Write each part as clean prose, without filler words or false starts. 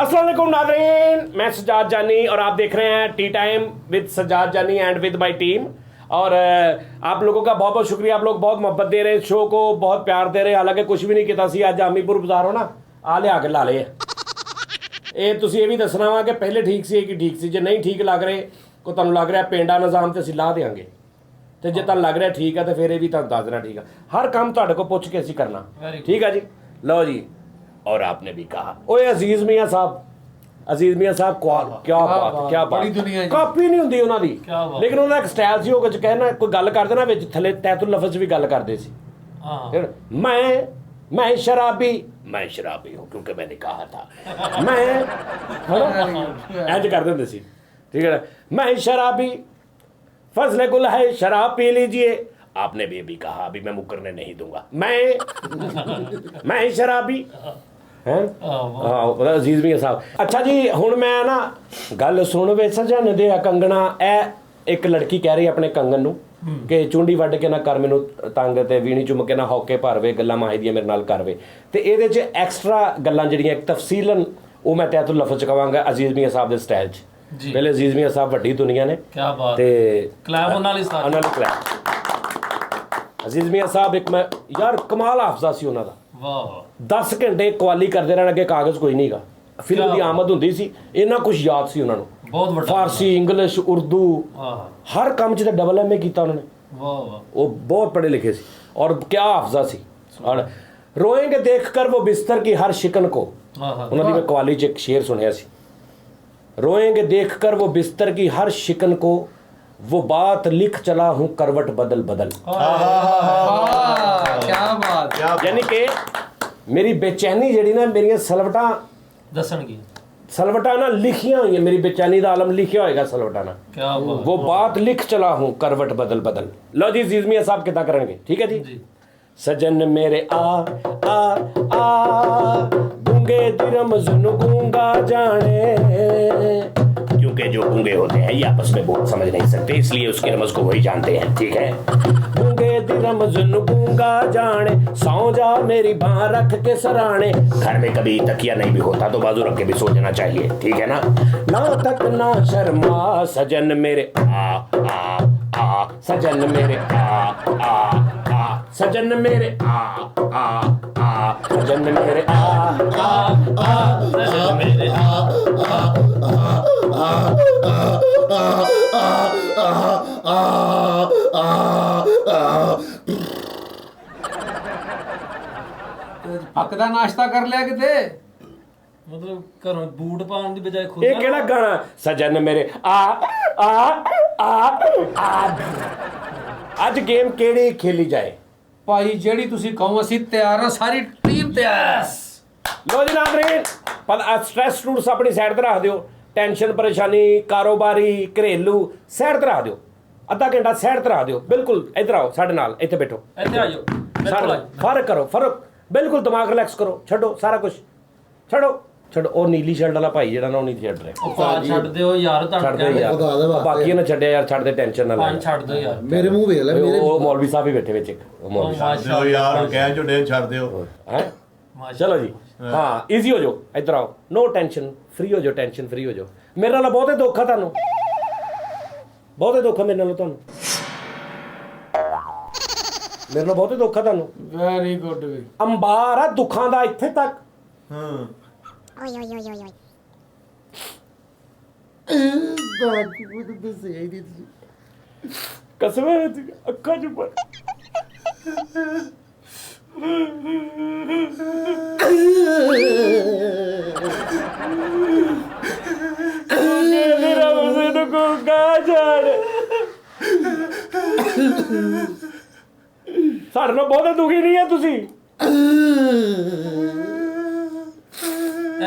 अस्सलाम वालेकुम नाज़रीन, मैं सज्जाद जानी और आप देख रहे हैं टी टाइम विद सज्जाद जानी एंड विद माय टीम। और आप लोगों का बहुत बहुत शुक्रिया, आप लोग बहुत मोहब्बत दे रहे, शो को बहुत प्यार दे रहे। हालांकि कुछ भी नहीं किया सी अज आमीपुर बाजार हो ना आ लिया के ला ले। ये तुसीं ये भी दसना वा कि पहले ठीक सी कि ठीक सी, जे नहीं ठीक लग रहे को तुहानूं लग रहा पेंडा निज़ाम तो असीं ला देंगे, तो जे तुहानूं लग रहा ठीक है तो फिर ये भी तुहानूं दस देना ठीक है। हर काम तुहाडे को पुछ के असीं करना, ठीक है जी। लो जी, और आपने भी कहा ओए अजीज मियाँ साहब, अजीज मियाँ साहब क्या बात, क्या बात, कापी नहीं हुंदी उन्हां दी, लेकिन उन्हां दा एक स्टाइल सी, ਉਹ कहना कोई गल करदे ना विच थले तैतुल लफ्ज़ भी गल करदे सी। मैं शराबी, मैं शराबी हूँ क्योंकि मैंने कहा था मैं इंज करदे हुंदे सी, ठीक है। मैं शराबी, फजले गुल है शराब पी लीजिए, आपने भी कहा अभी मैं मुकरने नहीं दूंगा। मैं शराबी हैं। हाँ अजीज मियाँ साहब। अच्छा जी, हुण मैं ना गल सुन वे सजन दे कंगना। ए एक लड़की कह रही अपने कंगन नूं कि चुंडी वड्ड के ना कर मैनूं तंग ते वीणी चुम के ना हौके भरवे, गल्लां माही दियां मेरे नाल करवे। ते इहदे च एक्सट्रा गल्लां जिहड़ियां तफसीलन वो मैं तैतुल लफ्ज़ च कहांगा अजीज मियाँ साहब दे स्टाइल च। पहले अजीज मियाँ साहब वड्डी दुनिया ने, क्या बात, ते क्लैप उन्हां लई सारी उन्हां लई क्लैप। अजीज मियाँ साहब एक मैं यार कमाल हाफजा सी उन्हां दा, वाह 10 घंटे कवाली करदे रहण, अगे कागज़ कोई नहीं गा। फिल्म की आमद हुंदी सी, इन्ना कुछ याद सी उन्हां नूं, बहुत वड्डा फारसी इंग्लिश उर्दू हर काम च डबल MA कीता उन्होंने, वो बहुत पढ़े लिखे सी और क्या हाफजा सी। और रोएंगे देख कर वो बिस्तर की हर शिकन को, उन्होंने मैं कवाली च एक शेर सुनिया सी, रोएंगे देख कर वो बिस्तर की हर शिकन को, वो बात लिख चला हूँ करवट बदल बदल। क्या बात, यानी कि मेरी बेचैनी जड़ी ना मेरिया सलवटा दसन की सलवटा ना लिखिया हुई है, मेरी बेचैनी का आलम लिखिया होएगा सलवटा ना, क्या वो बात लिख चला हूँ करवट बदल बदल। लो जी अजीज मियाँ साहब कितना करेंगे, ठीक है जी। सजन मेरे आ गूंगे दिरम जुन गूंगा जाने, क्योंकि जो गूंगे होते हैं ये आपस में बोल समझ नहीं सकते, इसलिए उसके रमज को वही जानते हैं, ठीक है। गूंगे दिरम जुन गूंगा जाने, सौ जा मेरी बाह रख के सराने, घर में कभी तकिया नहीं भी होता तो बाजू रख के भी सो जाना चाहिए, ठीक है ना। ना तक ना शर्मा सजन मेरे आ सजन मेरे आ सजन मेरे आ सजन मेरे सजन मेरे पक्का नाश्ता कर लिया किते, मतलब घरों बूट पाने की बजाय खुद ये केड़ा गाना सजन मेरे आज गेम केड़ी खेली जाए भाई जेड़ी तुसी कहो असी तैयार हां, सारी टीम तैयार। लो जी नाज़रीन, स्ट्रेस स्ट्रूस अपनी साइड ते रख दियो, टेंशन परेशानी कारोबारी घरेलू साइड ते रख दियो, अद्धा घंटा साइड ते रख दियो, बिल्कुल इधर आओ साडे नाल, इत्थे बैठो, इत्थे आ जाओ, फर्क करो, फर्क बिल्कुल दिमाग रिलैक्स करो, छड्डो सारा कुछ छड्डो छड्डो। ਉਹ ਨੀਲੀ ਸ਼ਰਟ ਵਾਲਾ ਭਾਈ ਜਿਹੜਾ ਨਾ ਉਹ ਨਹੀਂ ਛੱਡ ਰਿਹਾ, ਉਹ ਪਾ ਛੱਡ ਦਿਓ ਯਾਰ, ਬਾਕੀ ਨਾ ਛੱਡਿਆ ਯਾਰ, ਛੱਡ ਦੇ ਟੈਨਸ਼ਨ ਨਾ ਲੈ, ਛੱਡ ਦਿਓ ਯਾਰ, ਮੇਰੇ ਮੂੰਹ ਵੇਖ ਲੈ ਮੇਰੇ, ਉਹ ਮੌਲਵੀ ਸਾਹਿਬ ਹੀ ਬੈਠੇ ਵਿੱਚ ਇੱਕ ਮੌਲਵੀ ਸਾਹਿਬ ਯਾਰ ਕਹਿ ਜੋ ਡੇ ਛੱਡ ਦਿਓ ਹੈ। ਚਲੋ ਜੀ ਹਾਂ ਈਜ਼ੀ ਹੋ ਜਾਓ, ਇੱਧਰ ਆਓ, ਨੋ ਟੈਨਸ਼ਨ, ਫ੍ਰੀ ਹੋ ਜਾਓ, ਟੈਨਸ਼ਨ ਫ੍ਰੀ ਹੋ ਜਾਓ। ਮੇਰੇ ਨਾਲ ਬਹੁਤੇ ਦੁੱਖ ਆ ਤੁਹਾਨੂੰ, ਬਹੁਤੇ ਦੁੱਖ ਆ ਮੇਰੇ ਨਾਲ ਤੁਹਾਨੂੰ, ਮੇਰੇ ਨਾਲ ਬਹੁਤੇ ਦੁੱਖ ਆ ਤੁਹਾਨੂੰ। ਵੈਰੀ ਗੁੱਡ ਵੀ ਅੰਬਾਰ ਆ ਦੁੱਖਾਂ ਦਾ ਇੱਥੇ ਤੱਕ। ਹਾਂ ਓਏ ਓਏ ਓਏ ਓਏ ਬਾਕੀ ਉਹ ਦੱਸਿਆ ਹੀ ਨਹੀਂ ਤੁਸੀਂ। ਕਸਮ ਹੈ ਅੱਖਾਂ ਚ ਪਰ ਮੇਰਾ ਉਸੇ ਤੋਂ ਕੋ ਜਾਣ ਸਾਡੇ ਨਾਲ ਬਹੁਤੇ ਦੁਖੀ ਨਹੀਂ ਹੈ ਤੁਸੀਂ।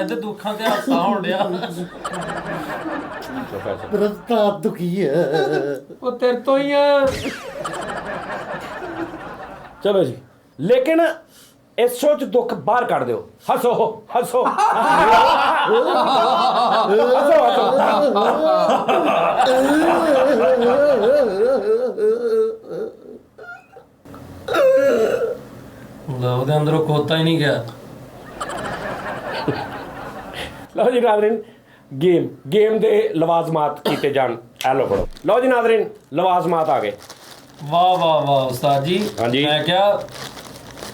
ਇੱਥੇ ਦੁੱਖਾਂ ਤੇ ਹਾਸਾ ਹੋਣ ਡਿਆ। ਰਸਤਾ ਦੁਖੀ ਹੈ ਉਹ ਤੇਰੇ ਤੋਂ ਹੀ ਆ। ਚਲੋ ਜੀ, ਲੇਕਿਨ ਇਸ ਸ਼ੋਅ ਚ ਦੁੱਖ ਬਾਹਰ ਕੱਢ ਦਿਓ, ਹੱਸੋ ਹੱਸੋ ਉਹਦੇ ਅੰਦਰੋਂ ਕੋਤਾ ਹੀ ਨਹੀਂ ਗਿਆ। ਲਓ ਜੀ ਨਾਜ਼ਰੀਨ ਗੇਮ ਦੇ ਲਵਾਜ਼ਮਾਤ ਕੀਤੇ ਜਾਣ ਐ ਲੋ ਫੜੋ ਲਓ ਜੀ ਨਾਜ਼ਰੀਨ ਲਵਾਜ਼ਮਾਤ ਆ ਗਏ ਵਾਹ ਵਾਹ ਵਾਹ ਉਸਤਾਦ ਜੀ ਹਾਂਜੀ। ਮੈਂ ਕਿਹਾ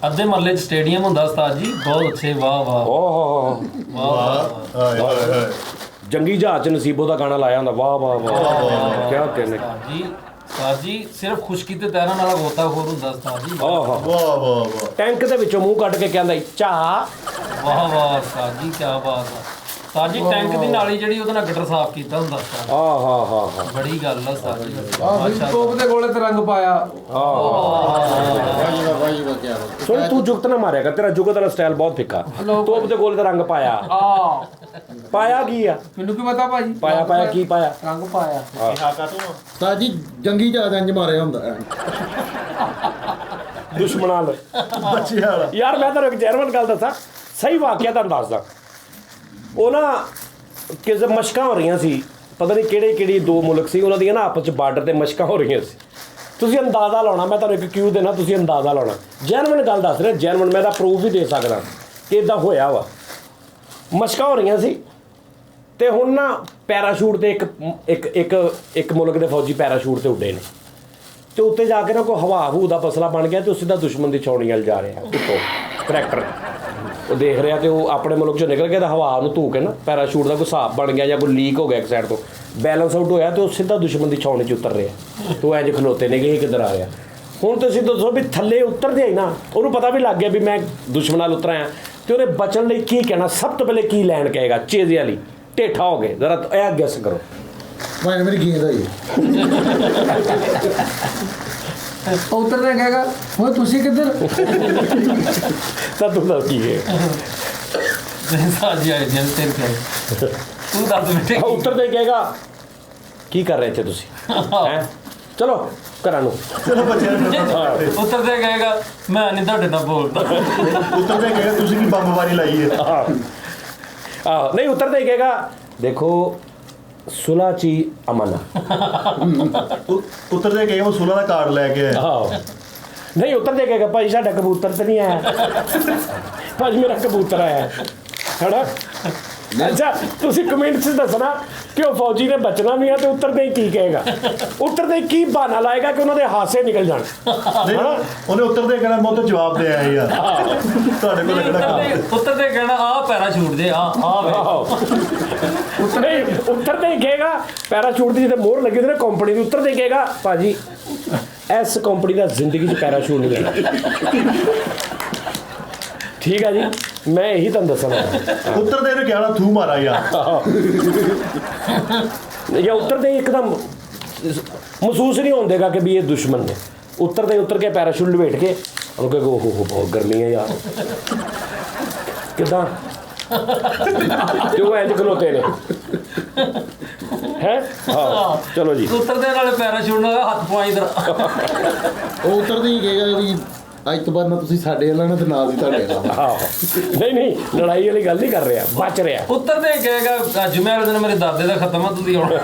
ਅੱਧੇ ਮਹੱਲੇ 'ਚ ਸਟੇਡੀਅਮ ਹੁੰਦਾ ਉਸਤਾਦ ਜੀ ਬਹੁਤ ਅੱਛੇ ਵਾਹ ਵਾਹ ਓਹ ਵਾਹ ਹਾਏ ਹਾਏ ਹਾਏ ਜੰਗੀ ਜਹਾਜ਼ 'ਚ ਨਸੀਬੋ ਦਾ ਗਾਣਾ ਲਾਇਆ ਹੁੰਦਾ ਵਾਹ ਵਾਹ ਵਾਹ ਕਿਆ ਕਹਿੰਦੇ ਉਸਤਾਦ ਜੀ ਸਿਰਫ ਖੁਸ਼ਕੀ ਤੇ ਤੈਰਨ ਵਾਲਾ ਗੋਤਾਖੋਰ ਹੁੰਦਾ ਉਸਤਾਦ ਜੀ ਆਹ ਵਾਹ ਵਾਹ ਵਾਹ ਟੈਂਕ ਦੇ ਵਿੱਚੋਂ ਮੂੰਹ ਕੱਢ ਕੇ ਕਹਿੰਦਾ ਚਾਹ ਵਾਹ ਵਾਹ ਉਸਤਾਦ ਜੀ ਕੀ ਬਾਤ ਆ ਉਸਤਾਦ ਜੀ ਟੈਂਕ ਦੀ ਨਾਲੀ ਜਿਹੜੀ ਉਹਦੇ ਨਾਲ ਗਟਰ ਸਾਫ਼ ਕੀਤਾ ਹੁੰਦਾ ਉਸਤਾਦ ਆਹ ਬੜੀ ਗੱਲ ਆ ਉਸਤਾਦ ਜੀ ਆਹ ਤੋਪ ਦੇ ਗੋਲੇ ਤੇ ਰੰਗ ਪਾਇਆ ਵਾਹੀ ਵਾਹ ਕੀ ਬਾਤ ਸੁਣ ਤੂੰ ਜੁਗਤ ਨਾ ਮਾਰਿਆ ਕਰ ਤੇਰਾ ਜੁਗਤ ਵਾਲਾ ਸਟਾਈਲ ਬਹੁਤ ਫਿੱਕਾ ਤੋਪ ਦੇ ਗੋਲ ਦਾ ਰੰਗ ਪਾਇਆ ਆ ਪਾਇਆ ਕੀ ਆ ਮੈਨੂੰ ਕੀ ਪਤਾ ਭਾਜੀ ਪਾਇਆ ਕੀ ਪਾਇਆ ਰੰਗ ਪਾਇਆ ਉਸਤਾਦ ਜੀ ਜੰਗੀ ਜਹਾਜ਼ ਇੰਜ ਮਾਰਿਆ ਹੁੰਦਾ ਹੈ। ਦੁਸ਼ਮਣਾਂ ਨਾਲ ਬੱਚਿਆਂ ਵਾਲਾ ਯਾਰ ਮੈਂ ਤੁਹਾਨੂੰ ਇੱਕ ਜੈਨੂਇਨ ਗੱਲ ਦੱਸਾਂ ਸਹੀ ਵਾਕਿਆ ਤੁਹਾਨੂੰ ਦੱਸਦਾ ਉਹ ਨਾ ਕਿਸੇ ਮਸ਼ਕਾਂ ਹੋ ਰਹੀਆਂ ਸੀ ਪਤਾ ਨਹੀਂ ਕਿਹੜੀ ਦੋ ਮੁਲਕ ਸੀ ਉਹਨਾਂ ਦੀਆਂ ਨਾ ਆਪਸ ਚ ਬਾਰਡਰ ਤੇ ਮਸ਼ਕਾਂ ਹੋ ਰਹੀਆਂ ਸੀ ਤੁਸੀਂ ਅੰਦਾਜ਼ਾ ਲਾਉਣਾ ਮੈਂ ਤੁਹਾਨੂੰ ਇੱਕ ਕਿਊ ਦੇਣਾ ਤੁਸੀਂ ਅੰਦਾਜ਼ਾ ਲਾਉਣਾ ਜੈਨੂਇਨ ਗੱਲ ਦੱਸ ਰਿਹਾ ਜੈਨੂਇਨ ਮੈਂ ਇਹਦਾ ਪ੍ਰੂਫ ਵੀ ਦੇ ਸਕਦਾ ਕਿ ਇਦਾਂ ਹੋਇਆ ਵਾ ਮਸ਼ਕਾਂ ਹੋ ਰਹੀਆਂ ਸੀ ਤੇ ਹੁਣ ਨਾ ਪੈਰਾਸ਼ੂਟ ਤੇ ਇੱਕ ਮੁਲਕ ਦੇ ਫੌਜੀ ਪੈਰਾਸ਼ੂਟ ਤੇ ਉੱਡੇ ਨੇ ਤੇ ਉੱਤੇ ਜਾ ਕੇ ਨਾ ਕੋਈ ਹਵਾ ਹੂ ਦਾ ਮਸਲਾ ਬਣ ਗਿਆ ਤੇ ਉਹ ਸਿੱਧਾ ਦੁਸ਼ਮਣ ਦੀ ਛਾਉਣੀ ਵੱਲ ਜਾ ਰਿਹਾ ਉੱਤੋਂ ਕਰੈਕਟਰ ਉਹ ਦੇਖ ਰਿਹਾ ਤੇ ਉਹ ਆਪਣੇ ਮੁਲਕ ਚੋਂ ਨਿਕਲ ਕੇ ਤਾਂ ਹਵਾ ਨੂੰ ਧੂ ਕੇ ਨਾ ਪੈਰਾਸ਼ੂਟ ਦਾ ਕੋਈ ਹਿਸਾਬ ਬਣ ਗਿਆ ਜਾਂ ਕੋਈ ਲੀਕ ਹੋ ਗਿਆ ਇੱਕ ਸਾਈਡ ਤੋਂ ਬੈਲੈਂਸ ਆਊਟ ਹੋਇਆ ਤੇ ਉਹ ਸਿੱਧਾ ਦੁਸ਼ਮਣ ਦੀ ਛਾਉਣੀ 'ਚ ਉਤਰ ਰਿਹਾ ਤੇ ਉਹ ਇੰਝ ਖਲੋਤੇ ਨੇ ਕਿ ਇਹ ਕਿੱਧਰ ਆ ਰਿਹਾ ਹੁਣ ਤੁਸੀਂ ਦੱਸੋ ਵੀ ਥੱਲੇ ਉਤਰਦੇ ਆਈ ਨਾ ਉਹਨੂੰ ਪਤਾ ਵੀ ਲੱਗ ਗਿਆ ਵੀ ਮੈਂ ਦੁਸ਼ਮਣ ਨਾਲ ਉਤਰ ਆਇਆ ਤੇ ਉਹਨੇ ਬਚਣ ਲਈ ਕੀ ਕਹਿਣਾ ਸਭ ਤੋਂ ਪਹਿਲੇ ਕੀ ਲੈਣ ਕਹੇਗਾ ਚੇਜ਼ੇ ਵਾਲੀ ਢੇਠਾ ਹੋ ਗਏ ਜ਼ਰਾ ਇਹ ਗੈਸ ਕਰੋ ਮੈਂ ਮੇਰੀ ਗੇਂਦ ਆਈ ਉਤਰਦੇ ਕਹੇਗਾ ਉਹ ਤੁਸੀਂ ਕਿੱਧਰ ਤਾਂ ਤੂੰ ਦੱਸ ਕੀ ਹੈ ਉਸਤਾਦ ਜੀ ਆਏ ਜਨ ਤੇਰ ਕੇ ਤੂੰ ਦੱਸ ਬੇਟੇ ਉਤਰਦੇ ਕਹੇਗਾ ਕੀ ਕਰ ਰਹੇ ਥੇ ਤੁਸੀਂ ਹੈ ਚਲੋ ਘਰਾਂ ਨੂੰ ਚਲੋ ਬੱਚਿਆਂ ਨੂੰ ਉੱਤਰਦੇ ਕਹੇਗਾ ਮੈਂ ਨਹੀਂ ਤੁਹਾਡੇ ਨਾਲ ਬੋਲਦਾ ਉੱਤਰਦੇ ਗਏ ਤੁਸੀਂ ਕੀ ਬੰਬਵਾਰੀ ਲਾਈ ਹੈ ਆਹ ਨਹੀਂ ਉਤਰਦੇ ਕਹੇਗਾ ਦੇਖੋ ਸੁਲਾ ਚੀ ਅਮਨ ਉੱਤਰਦੇ ਗਏ ਉਹ ਸੁਲਾ ਦਾ ਕਾਰਡ ਲੈ ਕੇ ਆਏ ਆਹੋ ਨਹੀਂ ਉਤਰਦੇ ਕਹੇਗਾ ਭਾਈ ਸਾਡਾ ਕਬੂਤਰ ਤੇ ਨਹੀਂ ਆਇਆ ਭਾਜੀ ਮੇਰਾ ਕਬੂਤਰ ਆਇਆ ਹੈਨਾ ਅੱਛਾ ਤੁਸੀਂ ਕਮੈਂਟ 'ਚ ਦੱਸਣਾ ਕਿ ਉਹ ਫੌਜੀ ਨੇ ਬਚਣਾ ਵੀ ਆ ਤੇ ਉਤਰਦੇ ਹੀ ਕੀ ਕਹੇਗਾ ਉਤਰਦੇ ਕੀ ਬਹਾਨਾ ਲਾਏਗਾ ਕਿ ਉਹਨਾਂ ਦੇ ਹਾਸੇ ਨਿਕਲ ਜਾਣ ਨਹੀਂ ਉਹਨੇ ਉੱਤਰਦੇ ਕਹਿਣਾ ਮੈਂ ਤਾਂ ਜਵਾਬ ਦੇ ਆਇਆ ਯਾਰ ਤੁਹਾਡੇ ਕੋਲ ਲੱਗਣਾ ਉੱਤਰਦੇ ਕਹਿਣਾ ਆ ਪੈਰਾਸ਼ੂਟ ਦੇ ਆ ਨਹੀਂ ਉਤਰਦੇ ਹੀ ਕਹੇਗਾ ਪੈਰਾਸ਼ੂਟ ਦੀ ਜਿੱਥੇ ਮੋਹਰ ਲੱਗੀ ਹੁੰਦੀ ਨਾ ਕੰਪਨੀ ਦੀ ਉਤਰਦੇ ਹੀ ਕਹੇਗਾ ਭਾਜੀ ਇਸ ਕੰਪਨੀ ਦਾ ਜ਼ਿੰਦਗੀ 'ਚ ਪੈਰਾਸ਼ੂਟ ਨਹੀਂ ਲੈਣਾ ਠੀਕ ਆ ਜੀ ਮੈਂ ਇਹੀ ਤੁਹਾਨੂੰ ਦੱਸਣਾ ਉੱਤਰਦੇ ਨੇ ਕਹਿਣਾ ਥੂ ਮਾਰਾ ਯਾਰ ਜਾਂ ਉਤਰਦੇ ਹੀ ਇੱਕਦਮ ਮਹਿਸੂਸ ਨਹੀਂ ਹੁੰਦੇਗਾ ਕਿ ਵੀ ਇਹ ਦੁਸ਼ਮਣ ਨੇ ਉਤਰ ਕੇ ਪੈਰਾਸ਼ੂਟ ਲਵੇਟ ਕੇ ਉਹਨੂੰ ਕਹੇਗਾ ਓਹ ਬਹੁਤ ਗਰਮੀ ਹੈ ਯਾਰ ਕਿੱਦਾਂ ਤੇ ਉਹ ਇੰਝ ਖਲੋਤੇ ਨੇ ਹੈ ਹਾਂ ਚਲੋ ਜੀ ਉੱਤਰਦੇ ਨਾਲ ਪੈਰਾਸ਼ੂਟ ਨਾਲ ਹੱਥ ਪਵਾਈ ਦਰ ਉਹ ਉੱਤਰਦੇ ਹੀ ਕਹੇਗਾ ਵੀ ਅੱਜ ਤੋਂ ਬਾਅਦ ਨਾ ਤੁਸੀਂ ਸਾਡੇ ਵਾਲਾ ਨਾ ਤੇ ਨਾਲ ਦੀ ਤੁਹਾਡੇ ਵਾਲਾ ਆਹੋ ਨਹੀਂ ਲੜਾਈ ਵਾਲੀ ਗੱਲ ਨਹੀਂ ਕਰ ਰਿਹਾ ਬਚ ਰਿਹਾ ਉੱਤਰਦੇ ਕਹੇਗਾ ਜੁਮੇ ਵਾਲੇ ਦਿਨ ਮੇਰੇ ਦਾਦੇ ਦਾ ਖਤਮ ਆ ਤੁਸੀਂ ਆਉਣਾ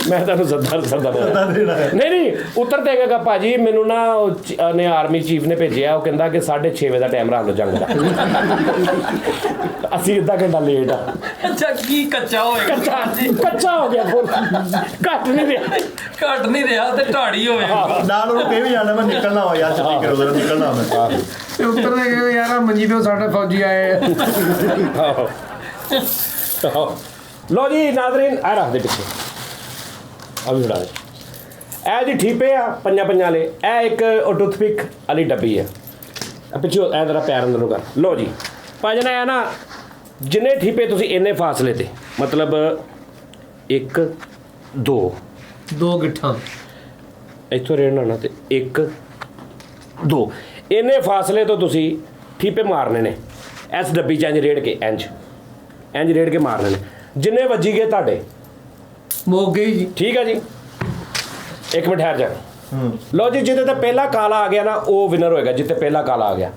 ਮੈਂ ਤੁਹਾਨੂੰ ਸਰਦਾਰ ਨਹੀਂ ਉਤਰਦੇ ਕਹੇਗਾ ਭਾਜੀ ਮੈਨੂੰ ਨਾ ਨੇ ਆਰਮੀ ਚੀਫ ਨੇ ਭੇਜਿਆ ਉਹ ਕਹਿੰਦਾ ਕਿ 6:30 ਵਜੇ ਦਾ ਟਾਈਮ ਰੱਖ ਲਓ ਜੰਗ ਦਾ ਅਸੀਂ ਅੱਧਾ ਘੰਟਾ ਲੇਟ ਆ ਅੱਛਾ ਕੀ ਕੱਚਾ ਹੋਏਗਾ ਕੱਚਾ ਹੋ ਗਿਆ ਫੁੱਲ ਘੱਟ ਨਹੀਂ ਰਿਹਾ ਘਟ ਨਹੀਂ ਰਿਹਾ ਤੇ ਢਾੜੀ ਹੋਵੇਗਾ ਨਾਲ ਉਹਨੂੰ ਕਹੇ ਵੀ ਜਾਣਾ ਮੈਂ ਨਿਕਲਣਾ ਵਾ ਯਾਰ ਛੁੱਟੀ ਕਰੋ ਜ਼ਰਾ ਨਿਕਲਣਾ ਮੈਂ ਤੇ ਉਤਰਦੇ ਕਹੇਗਾ ਯਾਰ ਮੰਜੀ ਤੋਂ ਸਾਡੇ ਫੌਜੀ ਆਏ ਲੋ ਜੀ ਨਾਜ਼ਰੀਨ ਆ ਰੱਖ ਦੇ ਪਿੱਛੇ ਆ ਵੀ ਫੜਾ ਦੇ ਇਹ ਜੀ ਠੀਪੇ ਆ ਪੰਜਾਂ ਵਾਲੇ ਇਹ ਇੱਕ ਟੂਥਪਿਕ ਵਾਲੀ ਡੱਬੀ ਆ ਪਿੱਛੇ ਇਹ ਜਰਾ ਪੈਰ ਅੰਦਰ ਨੂੰ ਕਰ ਲੋ ਜੀ ਭਾਜਨ ਹੈ ਨਾ ਜਿੰਨੇ ਠੀਪੇ ਤੁਸੀਂ ਇੰਨੇ ਫਾਸਲੇ ਤੇ ਮਤਲਬ 1 2 ਦੋ ਗਿੱਠਾਂ ਇੱਥੋਂ ਰੇੜਨਾ ਨਾ ਤੇ 1 2 ਇੰਨੇ ਫਾਸਲੇ ਤੋਂ ਤੁਸੀਂ ਠੀਪੇ ਮਾਰਨੇ ਨੇ ਇਸ ਡੱਬੀ 'ਚ ਇੰਝ ਰੇੜ ਕੇ ਇੰਝ ਰੇੜ ਕੇ ਮਾਰਨੇ ਨੇ ਜਿੰਨੇ ਵੱਜੀ ਗਏ ਤੁਹਾਡੇ ਮੁੱਕ ਗਈ ਜੀ ਠੀਕ ਆ ਜੀ ਇੱਕ ਮਿੰਟ ਠਹਿਰ ਜਾ ਲਓ ਜੀ ਜਿਹਦੇ ਤੇ ਪਹਿਲਾ ਕਾਲਾ ਆ ਗਿਆ ਨਾ ਉਹ ਵਿਨਰ ਹੋਏਗਾ ਜਿੱਤੇ ਪਹਿਲਾ ਕਾਲਾ ਆ ਗਿਆ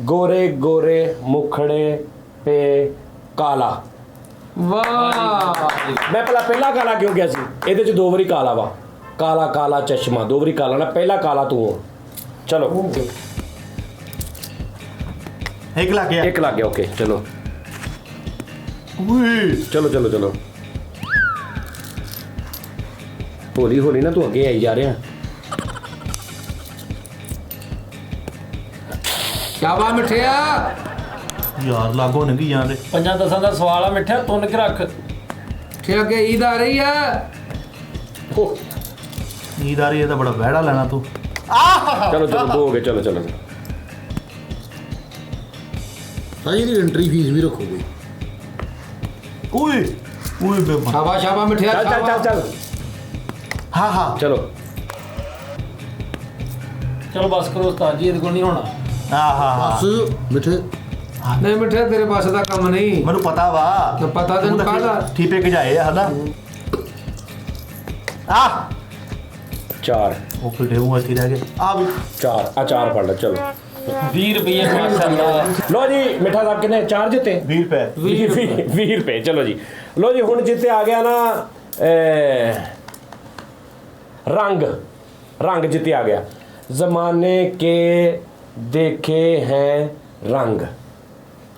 ਗੋਰੇ ਗੋਰੇ ਮੁਖੜੇ ਪੇ ਕਾਲਾ ਵਾਹ ਮੈਂ ਪਹਿਲਾ ਕਾਲਾ ਕਿਉਂ ਗਿਆ ਸੀ ਇਹਦੇ 'ਚ 2 ਵਾਰੀ ਕਾਲਾ ਵਾ ਕਾਲਾ ਕਾਲਾ ਚਸ਼ਮਾ 2 ਵਾਰੀ ਕਾਲਾ ਨਾ ਪਹਿਲਾ ਕਾਲਾ ਤੂੰ ਹੋ ਚਲੋ ਇੱਕ ਲੱਗ ਗਿਆ ਇੱਕ ਲੱਗ ਗਿਆ ਓਕੇ ਚਲੋ ਓਏ ਚਲੋ ਚਲੋ ਚਲੋ ਹੌਲੀ ਹੌਲੀ ਨਾ ਤੂੰ ਅੱਗੇ ਆਈ ਜਾ ਰਿਹਾ ਸ਼ਾਬਾਸ਼ ਮਿੱਠਿਆ ਯਾਰ ਲਾਗੋ ਨਿਕਲ ਜਾਂਦੇ 5-10 ਦਾ ਸਵਾਲ ਆ ਮਿੱਠਿਆ ਤੁੰਨ ਕੇ ਰੱਖ ਕਿ ਅੱਗੇ ਈਦ ਆ ਰਹੀ ਆ ਨੀਂਦ ਆ ਰਹੀ ਹੈ ਤਾਂ ਬੜਾ ਵਹਿੜਾ ਲੈਣਾ ਤੂੰ ਚਲੋ ਚਲੋ ਦੋ ਹੋ ਗਏ ਚਲੋ ਚਲੋ ਹਾਂ ਇਹਦੀ ਐਂਟਰੀ ਫੀਸ ਵੀ ਰੱਖੋ ਕੋਈ ਓਏ ਓਏ ਬੇਬਾ ਸ਼ਾਬਾਸ਼ ਸ਼ਾਬਾਸ਼ ਮਿੱਠਿਆ ਚੱਲ ਚੱਲ ਚੱਲ ਚੱਲ ਹਾਂ ਹਾਂ ਚਲੋ ਚਲੋ ਬਸ ਕਰੋ ਉਸਤਾਦ ਜੀ ਇਹਦੇ ਕੋਲ ਨਹੀਂ ਹੋਣਾ ਹਾਂ ਬਸ ਮਿੱਠੇ ਨਹੀਂ ਮਿੱਠਿਆ ਤੇਰੇ ਪਾਸ ਦਾ ਕੰਮ ਨਹੀਂ ਮੈਨੂੰ ਪਤਾ ਵਾ ਤੇ ਪਤਾ ਤੈਨੂੰ ਕਾਹਦਾ? ਠੀਪੇ ਗਜਾਏ ਆ ਹਨਾ ਆ 4 ਉਹ ਫਿੱਟੇ ਮੂੰਹ ਇੱਥੇ ਰਹਿ ਗਏ ਆ ਵੀ 4 ਆ 4 ਪੜ ਲੈ ਚਲੋ 20 ਰੁਪਏ ਮਾਸ਼ਾਅੱਲਾ ਲੋ ਜੀ ਮਿੱਠਾ ਸਾਹਿਬ ਕਿੰਨੇ 4 ਜਿੱਤੇ 20 ਰੁਪਏ 20 ਰੁਪਏ ਚਲੋ ਜੀ ਲੋ ਜੀ ਹੁਣ ਜਿੱਤੇ ਆ ਗਿਆ ਨਾ रंग रंग जिते आ गया जमाने के देखे हैं रंग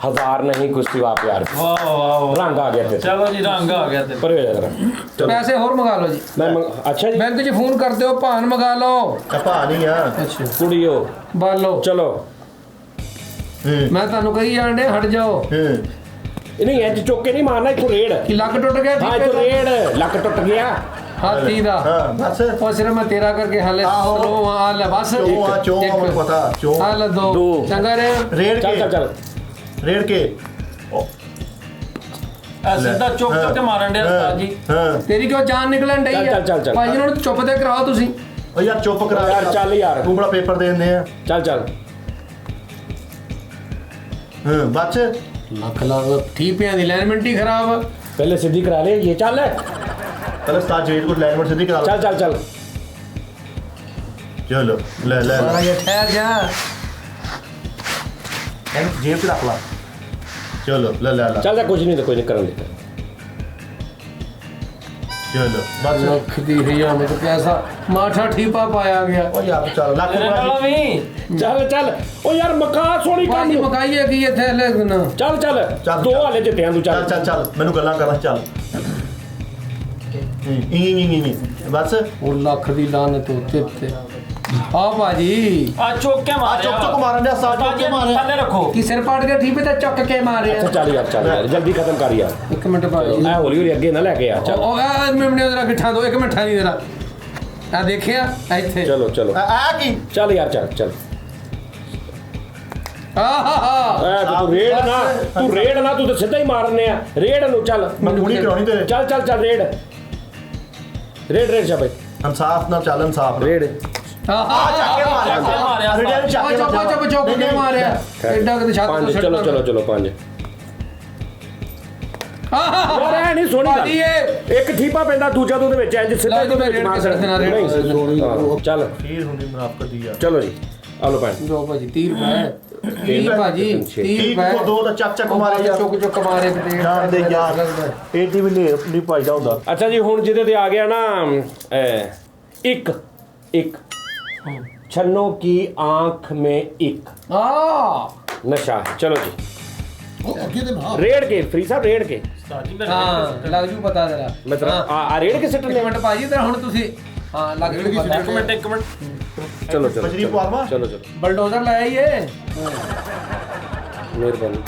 हजार नहीं कुछ सिवा प्यार ਵਾਹ ਵਾਹ रंग आ गया तेरे ਚਲੋ ਜੀ ਰੰਗ ਆ ਗਿਆ ਤੇ पर हो जा जरा चलो ਪੈਸੇ ਹੋਰ ਮੰਗਾ ਲਓ ਜੀ अच्छा जी ਬੈਂਕ 'ਚ ਫੋਨ ਕਰ ਦਿਓ ਭਾਨ ਮੰਗਾ ਲਓ ਕਪਾ ਨਹੀਂ ਆ ਅੱਛਾ कुड़ियो ਬਾਲੋ चलो ਮੈਂ ਤੁਹਾਨੂੰ ਕਹੀ ਜਾਂਦੇ ਹਟ ਜਾਓ नहीं ऐ चौके नहीं मारना इथों रेड ਕਿ ਲੱਕ ਟੁੱਟ ਗਿਆ हाँ ਠੀਕੇ इथों ਦਾ? रेड लक टुट गया ਹਾਥੀ ਦਾ ਹਾਂ ਬਸ ਉਹ ਸਿਰਫ ਮੈਂ ਤੇਰਾ ਕਰਕੇ ਹਾਲੇ ਆਹੋ। ਸਲੋ ਆ ਲੈ ਬਸ ਚੋ ਮੈਨੂੰ ਪਤਾ ਚੋ ਆ ਲੈ ਦੋ ਦੋ। ਚੰਗਾ ਰੇ ਰੇੜ चल चल ਕੇ चल ਰੇੜ ਕੇ ਐ ਸਿੱਧਾ ਚੁੱਕ ਚੁੱਕ ਕੇ ਮਾਰਨ ਦੇ ਉਸਤਾਦ ਜੀ ਹਾਂ ਤੇਰੀ ਕਿਉਂ ਜਾਨ ਨਿਕਲਣ ਡਈ ਚੱਲ, ਚੱਲ, ਚੱਲ। ਭਾਈ ਨੂੰ ਚੁੱਪ ਤੇ ਕਰਾਓ ਤੁਸੀਂ ਓ ਯਾਰ ਚੁੱਪ ਕਰਾ यार चल यार ਤੂੰ ਬੜਾ ਪੇਪਰ ਦੇ ਦਿੰਦੇ ਆ चल चल ਹਾਂ ਬੱਚ ਲੱਖ ਲੱਖ ਠੀਪਿਆਂ ਦੀ ਅਲਾਈਨਮੈਂਟ ਹੀ ਖਰਾਬ पहले सीधी करा ले ये चल ਪਹਿਲੇ ਸਟਾਰ ਜੇਡ ਕੋ ਲਾਈਨ ਸਿੱਧੀ ਕਰਾ चल चल चल ਚਲੋ ਲੈ ਲੈ ਸਾਰਾ ਇਹ ਠਹਿਰ ਜਾ ਇਹਨੂੰ ਜੇਬ 'ਚ ਰੱਖ ਲਾ ਚਲੋ ਲੈ ਲੈ ਲੈ चल जा कुछ नहीं तो कोई नहीं करन देता ਚਲੋ ਬਸ ਲੱਖ ਦੀ ਹਜ਼ਾਰ ਵਿੱਚ ਪੈਸਾ ਮਾਠਾ ਠੀਪਾ ਪਾਇਆ ਗਿਆ ਓ ਯਾਰ ਚੱਲ ਲੱਖ ਤੇਰੇ ਨਾਲ ਰੁਪਏ ਵੀ ਚੱਲ ਚੱਲ ਉਹ ਯਾਰ ਮਕਾ ਸੋਣੀ ਕੰਮ ਭਾਜੀ ਮਕਾਈਏ ਕੀ ਇੱਥੇ ਲੈ ਨਾ ਚੱਲ ਚੱਲ ਚੱਲ, ਦੋ ਚੱਲ। ਹਾਲੇ ਜਿੱਤਿਆਂ ਤੂੰ ਚੱਲ ਚੱਲ ਚੱਲ ਚੱਲ ਮੈਨੂੰ ਗੱਲਾਂ ਕਰਨਾ ਚੱਲ ਈ ਬਸ ਉਹ ਲੱਖ ਦੀ ਲਾਨਤ ਉੱਤੇ ਤੇ ਆ ਭਾਜੀ ਆ ਚੁੱਕ ਕੇ ਮਾਰਿਆ ਚੁੱਕ ਚੁੱਕ ਮਾਰਨ ਡਿਆ, ਸਾਹ ਚੁੱਕ ਕੇ ਮਾਰਿਆ। ਥੱਲੇ ਰੱਖੋ ਕੀ ਸਿਰ ਪਾੜ ਕੇ ਠੀਪੇ ਤੇ ਚੁੱਕ ਕੇ ਮਾਰਿਆ ਅੱਛਾ ਚੱਲ ਯਾਰ ਜਲਦੀ ਖਤਮ ਕਰ ਯਾਰ ਇੱਕ ਮਿੰਟ ਭਾਜੀ ਐ ਹੌਲੀ ਹੌਲੀ ਅੱਗੇ ਨਾ ਲੈ ਕੇ ਆ ਚੱਲ ਉਹ ਆ ਮਿੰਨੇ ਉਹਦਾ ਗਿੱਠਾ ਦੋ ਇੱਕ ਮਿੰਟਾ ਨਹੀਂ ਦੇਣਾ ਆ ਦੇਖਿਆ ਇੱਥੇ ਚਲੋ ਚਲੋ ਆ ਕੀ ਚੱਲ ਯਾਰ ਚੱਲ ਚੱਲ ਆਹਾ ਐ ਤੂੰ ਰੇਡ ਨਾ ਤੂੰ ਤਾਂ ਸਿੱਧਾ ਹੀ ਮਾਰਨੇ ਆ ਰੇਡ ਨੂੰ ਚੱਲ ਮੈਂ ਪੂਰੀ ਕਰਾਉਣੀ ਤੇਰੇ ਚੱਲ ਚੱਲ ਚੱਲ ਰੇਡ ਸ਼ਾਬਾਸ਼ ਇਨਸਾਫ ਨਾਲ ਚੱਲ ਇਨਸਾਫ ਨਾਲ ਰੇਡ ਆ ਚੱਕ ਕੇ ਮਾਰਿਆ ਚੱਕ ਕੇ ਮਾਰਿਆ ਰੇੜਿਆਂ ਨੂੰ ਚੱਕ ਕੇ ਚੁੱਪ ਚੁੱਪ ਕੇ ਮਾਰਿਆ ਐਡਾ ਕਿ ਛੱਤ ਪੰਜ ਤੋਂ ਚਲੋ ਚਲੋ ਚਲੋ ਪੰਜ ਯਾਰ ਐ ਨਹੀਂ ਸੋਣੀ ਭਾਜੀ ਇਹ ਇੱਕ ਠੀਪਾ ਪੈਂਦਾ ਦੂਜਾ ਤੂੰ ਉਹਦੇ ਵਿੱਚ ਇੰਜ ਸਿੱਧਾ ਲੈ ਜੀ, ਮੈਂ ਰੇਡ ਮਾਰ ਕੇ ਦੇਣਾ, ਰੇਡ ਨਹੀਂ, ਕੇ ਦੇਣਾ। ਹਾਂ, ਚੱਲ ਖੀਰ ਹੁੰਦੀ ਮੁਨਾਫਕਤ ਦੀ ਆ ਚਲੋ ਜੀ ਆ ਲੋ ਪੈਣ ਦੋ ਭਾਜੀ 30 ਰੁਪਏ 30 ਭਾਜੀ 30 ਠੀਕ ਰੁਪਏ ਕੋ ਦੋ ਤਾਂ ਚੱਕ ਚੱਕ ਮਾਰੇ ਯਾਰ ਚੁੱਕ ਚੁੱਕ ਮਾਰੇ ਕਿਤੇ ਜਾਨ ਦੇ ਯਾਰ ਏਡੀ ਵੀ ਨਹੀਂ ਪਾਈਦਾ ਹੁੰਦਾ ਅੱਛਾ ਜੀ ਹੁਣ ਜਿਹਦੇ ਤੇ ਆ ਗਿਆ ਨਾ ਇੱਕ छन्नों की आंख में एक ਆ नशा चलो जी ਉਹ ਅੱਗੇ ਦੇ ਨਾ रेड के फ्री साहब रेड के ਉਸਤਾਦ ਜੀ ਹਾਂ ਲੱਗ ਜੂ ਪਤਾ ਤੇਰਾ मतलब आ रेड के सेट ਇੱਕ ਮਿੰਟ ਭਾਜੀ ਤੇਰਾ ਹੁਣ ਤੁਸੀਂ ਹਾਂ ਲੱਗ ਜੂ ਪਤਾ ਇੱਕ ਮਿੰਟ चलो चलो बजरी पावा? चलो चलो ਬਲਡੋਜ਼ਰ ਲੈ ਆਈਏ मेहरबानी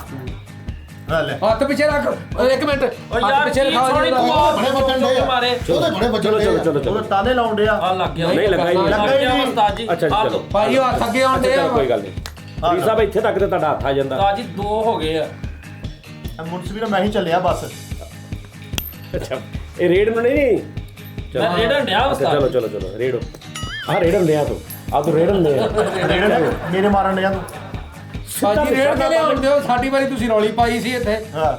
ਲੈ ਹੱਥ ਪਿੱਛੇ ਰੱਖ ਇੱਕ ਮਿੰਟ ਓ ਹੱਥ ਯਾਰ ਪਿੱਛੇ ਕੀ ਰਖਾਓ ਸੋਹਣੀ ਜੀ ਤੂੰ ਉਹਦਾ। ਬੜੇ ਵਚਨ ਚੁੱਕ ਦੇ ਕੇ ਮਾਰੇ ਉਹਦੇ ਬੜੇ ਵਚਨ चलो चलो चलो ਉਹ चलो ਤਾਨੇ ਲਾਉਣ ਡਿਆ ਆ ਲੱਗ ਗਿਆ नहीं लगा ही नहीं ਲੱਗਾ ਹੀ ਨਹੀਂ। ਉਸਤਾਦ ਜੀ अच्छा जी ਆ चलो ਲਓ। ਭਾਈ ਉਹ ਹੱਥ ਅੱਗੇ ਆਉਂਦੇ अच्छा ਆ चलो कोई गल नहीं फ्री साहब ਇੱਥੇ ਤੱਕ ਤੇ ਤੁਹਾਡਾ ਹੱਥ ਆ ਜਾਂਦਾ ਉਸਤਾਦ ਜੀ ਦੋ ਹੋ ਗਏ ਆ ਮੁਨਸਫੀ ਨਾਲ ਮੈਂ ਹੀ ਚੱਲਿਆ ਬਸ ਅੱਛਾ ਇਹ ਰੇਡ ਨੂੰ ਨਹੀਂ ਮੈਂ ਰੇਡਨ ਡਿਆ अच्छा ਉਸਤਾਦ चलो चलो चलो रेडो हाँ रेडन लिया तो आप तो रेडन ले ਰੇੜ ਮੇਰੇ ਮਾਰਨ ਡਿਆ ਤੂੰ ਭਾਜੀ ਰੇਡ ਕੇ ਲਿਆਉਂਦੇ ਹੋ ਸਾਡੀ ਵਾਰੀ ਤੁਸੀਂ ਰੌਲੀ ਪਾਈ ਸੀ ਇੱਥੇ ਹਾਂ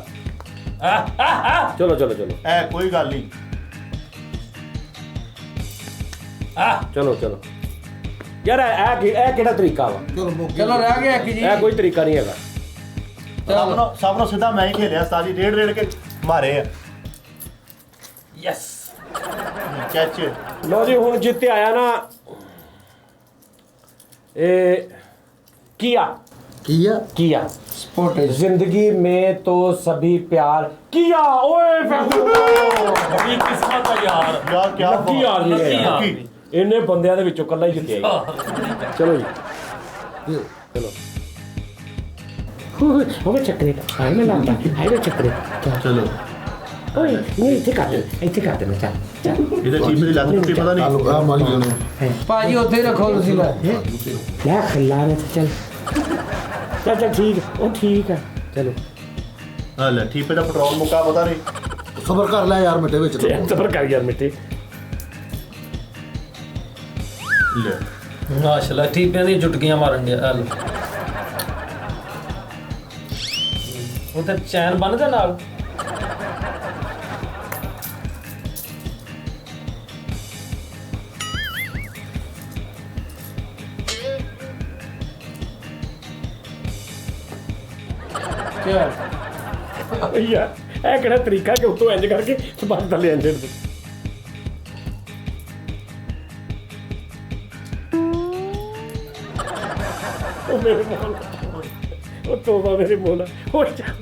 चलो चलो चलो ਐ ਕੋਈ ਗੱਲ ਨਹੀਂ चलो चलो यार ਇਹ ਕਿਹੜਾ ਤਰੀਕਾ ਵਾ ਚਲੋ ਮੁੱਕ ਚਲੋ ਰਹਿ ਗਿਆ ਇੱਕ ਜੀ ਇਹ ਕੋਈ ਤਰੀਕਾ ਨਹੀਂ ਹੈਗਾ ਸਭ ਨੂੰ ਸਿੱਧਾ ਮੈਂ ਹੀ ਖੇਲਿਆ ਸਾਜੀ ਰੇੜ ਕੇ ਮਾਰੇ ਆ ਯੈਸ ਕੈਚ ਲੋ ਜੀ ਹੁਣ ਜਿੱਤੇ ਆਇਆ ਨਾ ਇਹ ਕੀਆ ਕੀ ਆ ਕੀਆ फोटे जिंदगी में तो सभी प्यार किया ओए ਬੜੀ ਕਿਸਮਤ ਆ ਯਾਰ ਯਾਰ ਕੀ ਲੱਕੀ ਆ ਰਹੀ ਹੈ ਯਾਰ। ਲੱਕੀ। ਇੰਨੇ ਬੰਦਿਆਂ ਦੇ ਵਿੱਚੋਂ ਕੱਲਾ ਹੀ ਜਿੱਤਿਆ ਜੀ। ਚਲੋ ਜੀ ਚਲੋ ਹੋਵੇ ਚੱਕਰੇ ਹਾਏ ਮੈਂ ਲਾਂਦਾ ਹਾਏ ਮੈਂ ਚੱਕਰੇ ਚਲੋ ਓਏ ਨਹੀਂ ਇੱਥੇ ਕਰ ਦੇ ਮੈਂ ਚੱਲ ਇਹਦੇ ਟੀਮ ਦੀ ਲੱਗ ਟੁੱਟੀ ਪਤਾ ਨਹੀਂ ਆਲੂ ਆ ਮਾਰੀ ਉਹਨੇ ਭਾਜੀ ਉੱਥੇ ਰੱਖੋ ਤੁਸੀਂ ਲੈ ਲੈ ਖੱਲਾ ਨੇ ਚੱਲ ਚੱਲ ਠੀਕ ਉਹ ਠੀਕ ਹੈ ਚਲੋ ਹਾਂ ਲੈ ਠੀਪੇ ਦਾ ਪੈਟਰੋਲ ਮੁੱਕਾ ਪਤਾ ਨਹੀਂ ਸਬਰ ਕਰ ਲੈ ਯਾਰ ਮਿੱਟੇ ਵਿੱਚ ਸਬਰ ਕਰ ਯਾਰ ਮਿੱਟੀ ਲੈ ਮਾਸ਼ਾਅੱਲਾ ਠੀਪਿਆਂ ਦੀ ਜੁਟਕੀਆਂ ਮਾਰਨ ਡਿਆ ਹਲ ਉਹ ਤਾਂ ਚੈਨ ਬੰਨਦੇ ਨਾਲ ਯਾਰ ਇਹ ਕਿਹੜਾ ਤਰੀਕਾ ਕਿ ਉੱਤੋਂ ਇੰਜ ਕਰਕੇ ਸਬਰ ਥੱਲੇ ਇੰਜ ਦੇ ਉਹ ਮੇਰੇ ਮੋਲਾ ਉਹ ਤੋਬਾ ਮੇਰੇ ਮੋਲਾ ਹੋ ਜਾ